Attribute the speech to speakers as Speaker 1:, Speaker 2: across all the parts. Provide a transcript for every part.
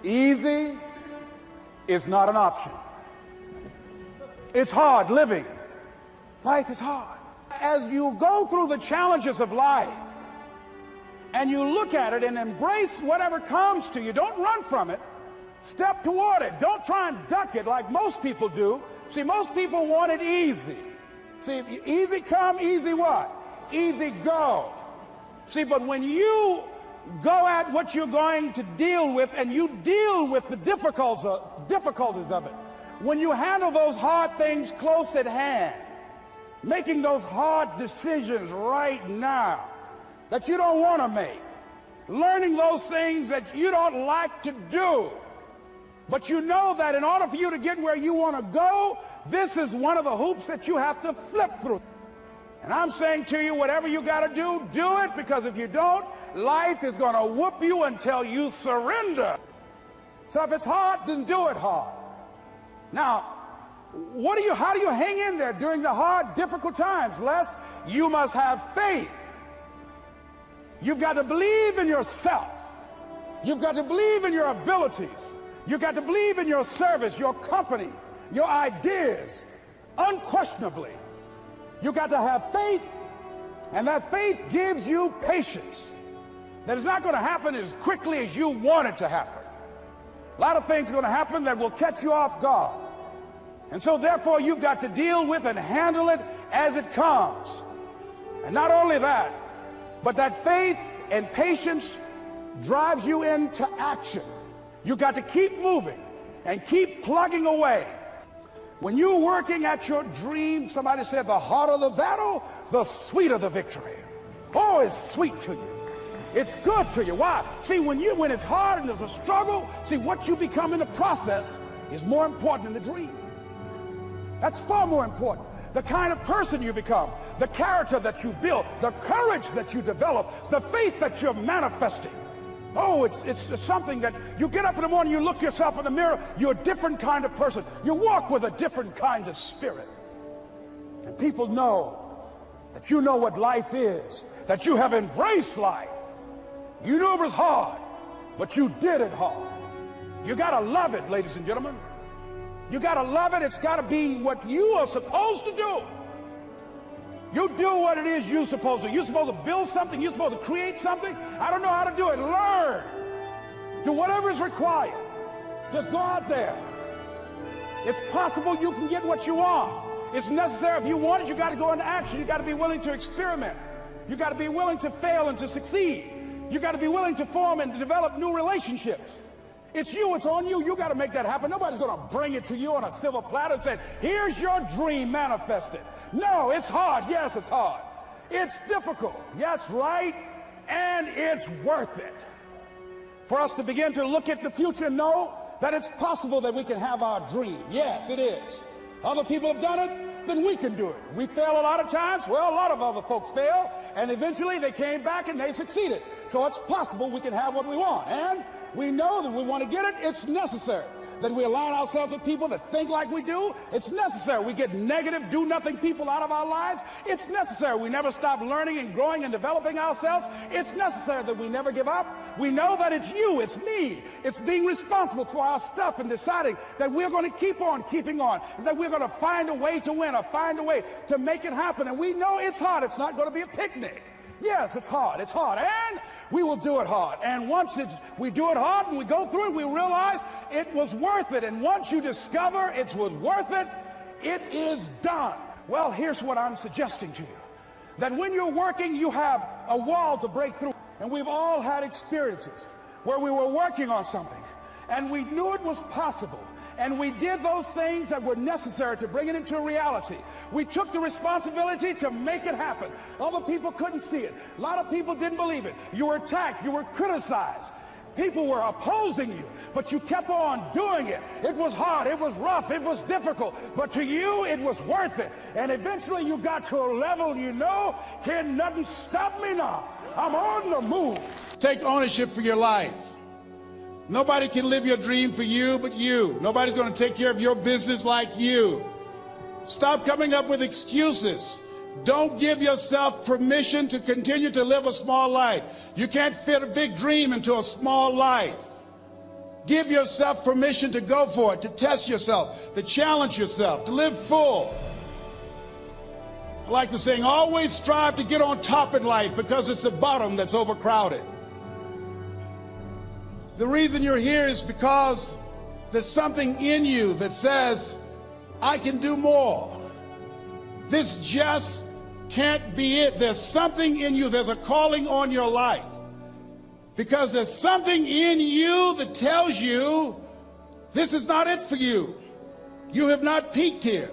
Speaker 1: Easy is not an option. It's hard living. Life is hard. As you go through the challenges of life and you look at it and embrace whatever comes to you, don't run from it. Step toward it. Don't try and duck it like most people do. See, most people want it easy. See, easy come, easy what? Easy go. See, but when you go at what you're going to deal with and you deal with the difficulties of it, when you handle those hard things close at hand, making those hard decisions right now that you don't want to make, learning those things that you don't like to do, but you know that in order for you to get where you want to go, this is one of the hoops that you have to flip through. And I'm saying to you, whatever you got to do it, because if you don't, life is going to whoop you until you surrender. So if it's hard, then do it hard. Now, how do you hang in there during the hard, difficult times? Les, you must have faith. You've got to believe in yourself. You've got to believe in your abilities. You've got to believe in your service, your company, your ideas, unquestionably. You've got to have faith, and that faith gives you patience. That is not going to happen as quickly as you want it to happen. A lot of things are going to happen that will catch you off guard. And so therefore you've got to deal with and handle it as it comes. And not only that, but that faith and patience drives you into action. You've got to keep moving and keep plugging away. When you're working at your dream, somebody said the harder the battle, the sweeter the victory. Oh, it's sweet to you. It's good to you. Why? See, when it's hard and there's a struggle, see, what you become in the process is more important than the dream. That's far more important. The kind of person you become, the character that you build, the courage that you develop, the faith that you're manifesting. Oh, it's something that you get up in the morning, you look yourself in the mirror, you're a different kind of person. You walk with a different kind of spirit. And people know that you know what life is, that you have embraced life. You knew it was hard, but you did it hard. You got to love it, ladies and gentlemen. You got to love it. It's got to be what you are supposed to do. You do what it is you're supposed to. You're supposed to build something. You're supposed to create something. I don't know how to do it. Learn. Do whatever is required. Just go out there. It's possible you can get what you want. It's necessary. If you want it, you got to go into action. You got to be willing to experiment. You got to be willing to fail and to succeed. You got to be willing to form and to develop new relationships. It's you. It's on you. You got to make that happen. Nobody's going to bring it to you on a silver platter and say, here's your dream manifested. No, it's hard. Yes, it's hard. It's difficult. Yes, right. And it's worth it. For us to begin to look at the future and know that it's possible that we can have our dream. Yes, it is. Other people have done it, then we can do it. We fail a lot of times. Well, a lot of other folks fail, and eventually they came back and they succeeded. So it's possible we can have what we want. And we know that we want to get it. It's necessary that we align ourselves with people that think like we do. It's necessary we get negative, do-nothing people out of our lives. It's necessary we never stop learning and growing and developing ourselves. It's necessary that we never give up. We know that it's you, it's me. It's being responsible for our stuff and deciding that we're going to keep on keeping on, that we're going to find a way to win or find a way to make it happen. And we know it's hard. It's not going to be a picnic. Yes, it's hard. It's hard. And we will do it hard. And once we do it hard and we go through it, we realize it was worth it. And once you discover it was worth it, it is done. Well, here's what I'm suggesting to you. That when you're working, you have a wall to break through. And we've all had experiences where we were working on something and we knew it was possible. And we did those things that were necessary to bring it into reality. We took the responsibility to make it happen. Other people couldn't see it. A lot of people didn't believe it. You were attacked. You were criticized. People were opposing you, but you kept on doing it. It was hard. It was rough. It was difficult. But to you, it was worth it. And eventually you got to a level you know, can nothing stop me now. I'm on the move. Take ownership for your life. Nobody can live your dream for you but you. Nobody's going to take care of your business like you. Stop coming up with excuses. Don't give yourself permission to continue to live a small life. You can't fit a big dream into a small life. Give yourself permission to go for it, to test yourself, to challenge yourself, to live full. I like the saying, always strive to get on top in life because it's the bottom that's overcrowded. The reason you're here is because there's something in you that says, I can do more. This just can't be it. There's something in you. There's a calling on your life. Because there's something in you that tells you this is not it for you. You have not peaked here.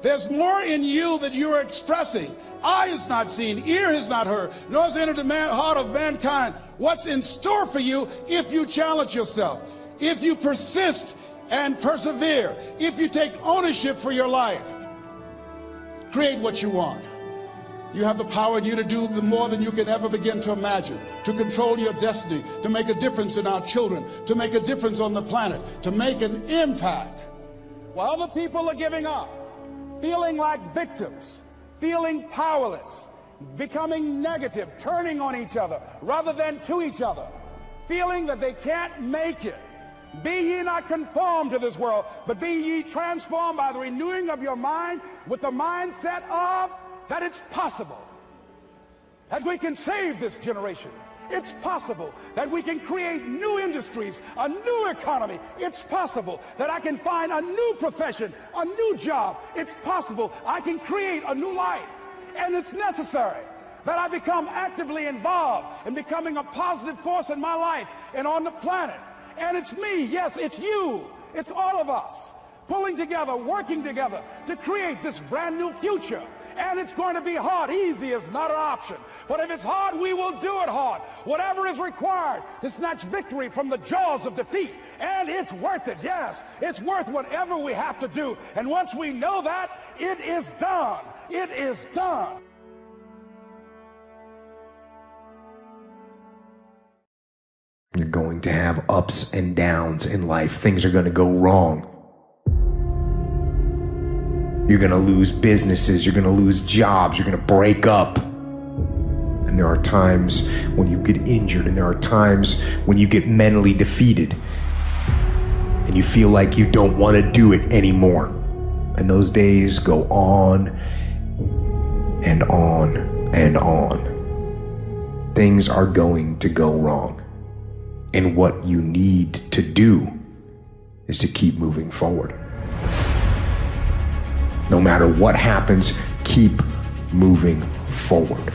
Speaker 1: There's more in you that you are expressing. Eye has not seen, ear has not heard, nor has entered the heart of mankind what's in store for you if you challenge yourself, if you persist and persevere, if you take ownership for your life. Create what you want. You have the power in you to do more than you can ever begin to imagine, to control your destiny, to make a difference in our children, to make a difference on the planet, to make an impact. While other people are giving up, feeling like victims, feeling powerless, becoming negative, turning on each other rather than to each other, feeling that they can't make it. Be ye not conformed to this world, but be ye transformed by the renewing of your mind with the mindset of that it's possible that we can save this generation. It's possible that we can create new industries, a new economy. It's possible that I can find a new profession, a new job. It's possible I can create a new life. And it's necessary that I become actively involved in becoming a positive force in my life and on the planet. And it's me, yes, it's you, it's all of us, pulling together, working together to create this brand new future. And it's going to be hard. Easy is not an option. But if it's hard, we will do it hard. Whatever is required to snatch victory from the jaws of defeat. And it's worth it, yes. It's worth whatever we have to do. And once we know that, it is done. It is done.
Speaker 2: You're going to have ups and downs in life. Things are going to go wrong. You're going to lose businesses. You're going to lose jobs. You're going to break up. And there are times when you get injured. And there are times when you get mentally defeated. And you feel like you don't want to do it anymore. And those days go on and on and on. Things are going to go wrong. And what you need to do is to keep moving forward. No matter what happens, keep moving forward.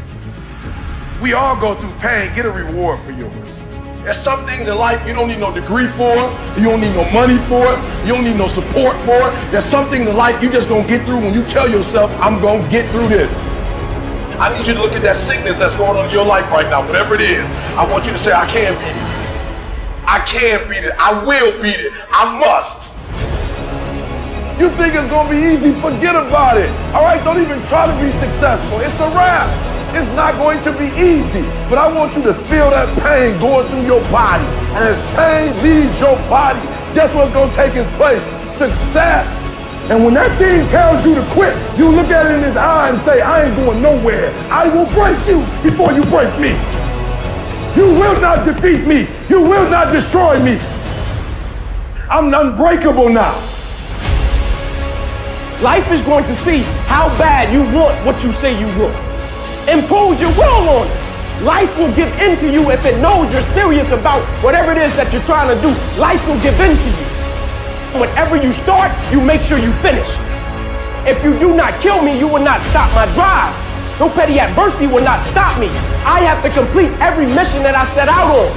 Speaker 3: We all go through pain. Get a reward for yours. There's some things in life you don't need no degree for, you don't need no money for it, you don't need no support for it. There's some things in life you just gonna get through when you tell yourself, I'm gonna get through this. I need you to look at that sickness that's going on in your life right now, whatever it is. I want you to say, I can beat it. I can beat it. I will beat it. I must. You think it's gonna be easy? Forget about it. All right, don't even try to be successful. It's a wrap. It's not going to be easy, but I want you to feel that pain going through your body. And as pain leaves your body, guess what's gonna take its place? Success. And when that thing tells you to quit, you look at it in his eye and say, I ain't going nowhere. I will break you before you break me. You will not defeat me. You will not destroy me. I'm unbreakable now.
Speaker 4: Life is going to see how bad you want what you say you want. Impose your will on it. Life will give in to you if it knows you're serious about whatever it is that you're trying to do. Life will give in to you. Whenever you start, you make sure you finish. If you do not kill me, you will not stop my drive. No petty adversity will not stop me. I have to complete every mission that I set out on.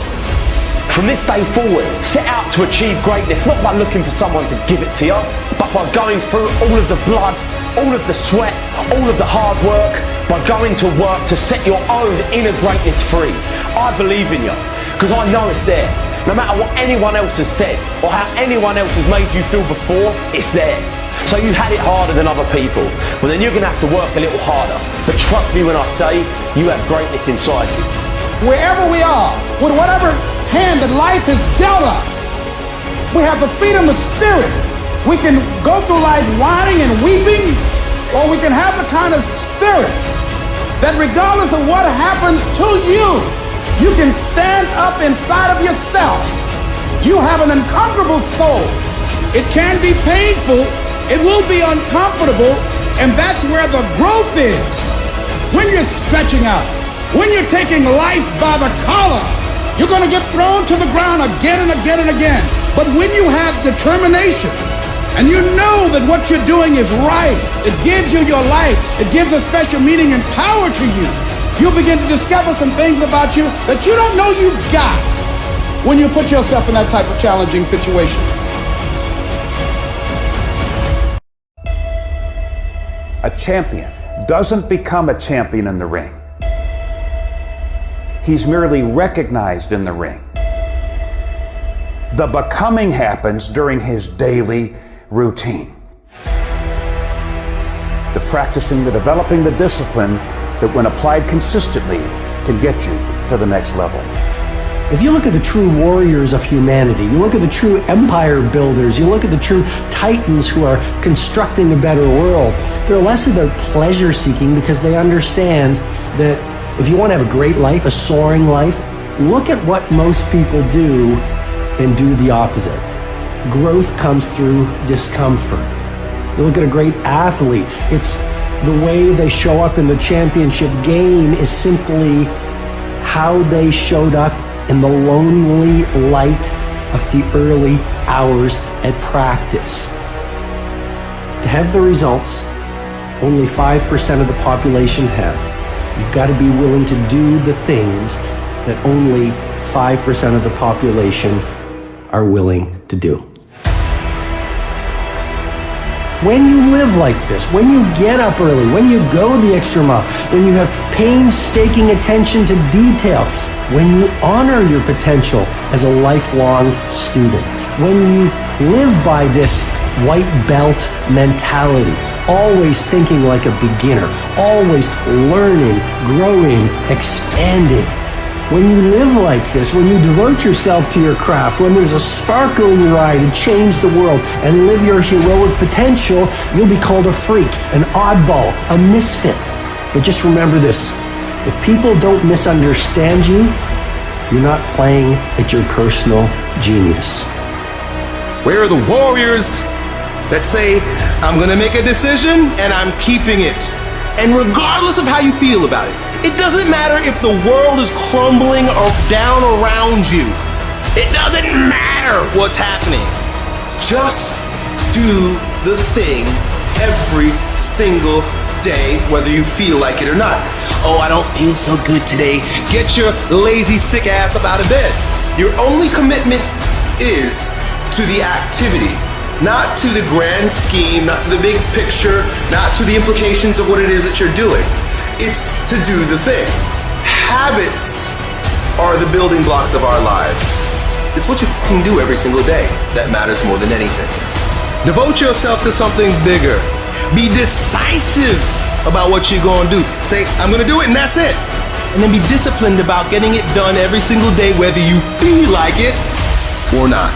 Speaker 5: From this day forward, set out to achieve greatness, not by looking for someone to give it to you, but by going through all of the blood, all of the sweat, all of the hard work, by going to work to set your own inner greatness free. I believe in you, because I know it's there. No matter what anyone else has said, or how anyone else has made you feel before, it's there. So you had it harder than other people, well then you're going to have to work a little harder. But trust me when I say, you have greatness inside you.
Speaker 1: Wherever we are, with whatever hand that life has dealt us, we have the freedom of spirit. We can go through life whining and weeping, or we can have the kind of spirit that regardless of what happens to you, you can stand up inside of yourself. You have an unconquerable soul. It can be painful, it will be uncomfortable, and that's where the growth is. When you're stretching out, when you're taking life by the collar, you're going to get thrown to the ground again and again and again. But when you have determination, and you know that what you're doing is right, it gives you your life, it gives a special meaning and power to you, you'll begin to discover some things about you that you don't know you've got when you put yourself in that type of challenging situation.
Speaker 6: A champion doesn't become a champion in the ring. He's merely recognized in the ring. The becoming happens during his daily routine. The practicing, the developing the discipline that when applied consistently can get you to the next level.
Speaker 7: If you look at the true warriors of humanity, you look at the true empire builders, you look at the true titans who are constructing a better world, they're less about pleasure seeking because they understand that if you want to have a great life, a soaring life, look at what most people do and do the opposite. Growth comes through discomfort. You look at a great athlete, it's the way they show up in the championship game is simply how they showed up in the lonely light of the early hours at practice. To have the results only 5% of the population have, you've got to be willing to do the things that only 5% of the population are willing to do. When you live like this, when you get up early, when you go the extra mile, when you have painstaking attention to detail, when you honor your potential as a lifelong student, when you live by this white belt mentality, always thinking like a beginner, always learning, growing, expanding. When you live like this, when you devote yourself to your craft, when there's a sparkle in your eye to change the world and live your heroic potential, you'll be called a freak, an oddball, a misfit. But just remember this, if people don't misunderstand you, you're not playing at your personal genius.
Speaker 8: Where are the warriors that say, I'm gonna make a decision and I'm keeping it? And regardless of how you feel about it, it doesn't matter if the world is crumbling or down around you. It doesn't matter what's happening.
Speaker 9: Just do the thing every single day, whether you feel like it or not.
Speaker 8: Oh, I don't feel so good today. Get your lazy, sick ass up out of bed.
Speaker 9: Your only commitment is to the activity, not to the grand scheme, not to the big picture, not to the implications of what it is that you're doing. It's to do the thing. Habits are the building blocks of our lives. It's what you can do every single day that matters more than anything.
Speaker 8: Devote yourself to something bigger. Be decisive about what you're gonna do. Say, I'm gonna do it and that's it. And then be disciplined about getting it done every single day, whether you feel like it or not.